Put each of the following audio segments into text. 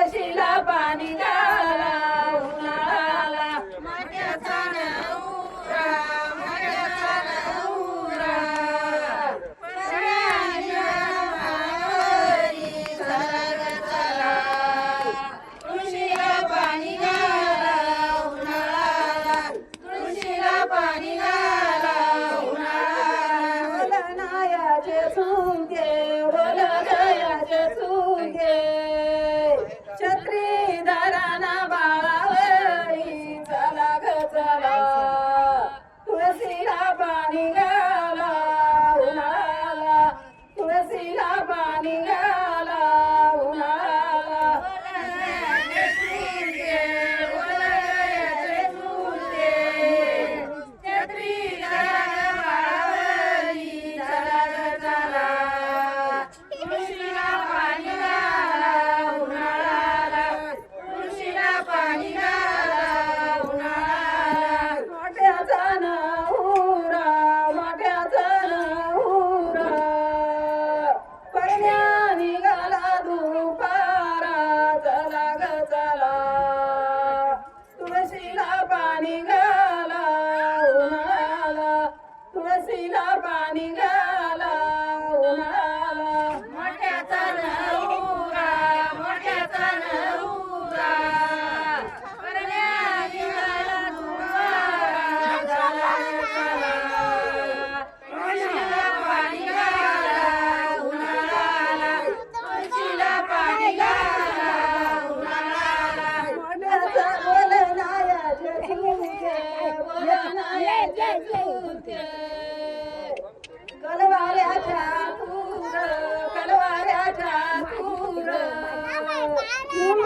तुळशीला पाणी घाला उन्हाळ्याला मट्याचा नवरा मट्याचा नवरा सगळ्यांच्या मायावरी चला ग चला तुळशीला पाणी घाला उन्हाळ्याला तुळशीला पाणी घाला उन्हाळ्याला वलनायाचे झुमके वलनायाचे झुमके छत्री धराना बाळावरी चला ग चला तुळशीला पाणी घाला उन्हाळ्याला तुळशीला पाणी घाला उन्हाळ्याला वलनायाचे झुमके वलनायाचे झुमके छत्री धराना बाळावरी चला ग चला तुळशीला पाणी घाला उन्हाळ्याला तुळशीला पाणी घाला उन्हाळ्याला मोठ्याचा नवरा मोठ्याचा नवरा परण्या निघाला दुपारा चला ग चला तुळशीला पाणी घाला उन्हाळ्याला तुळशीला पाणी घाला उन्हाळ्याला मोठ्याचा नवरा मोठ्याचा नवरा परण्या निघाला दुपारा चला ग चला तुळशीला पाणी घाला उन्हाळ्याला तुळशीला पाणी घाला उन्हाळ्याला मोठ्याचा वलनायाचे झुमके वलनायाचे झुमके कलवाऱ्याच्या तूर निंब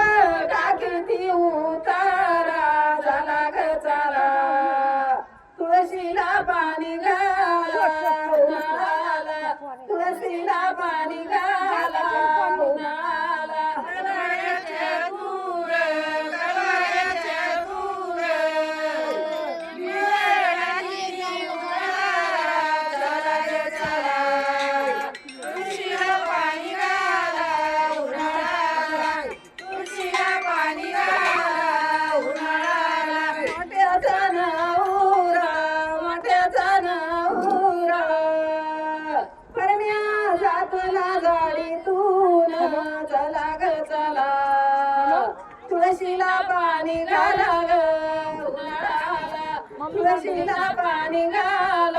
टाकीती उतारा चला ग चला तुळशीला पाणी घाला उन्हाळ्याला तुळशीला पाणी घाला उन्हाळ्याला कलवाऱ्याच्या तूर कलवाऱ्याच्या तूर निंब टाकीती उतारा चला ग चला तुळशीला पाणी घाला उन्हाळ्याला तुळशीला पाणी घाला उन्हाळ्याला मोठ्याचा नवरा मोठ्याचा नवरा परम्या जातला गाडीतून चला ग चला तुळशीला पाणी घाला ग उन्हाळ्याला तुळशीला पाणी घाला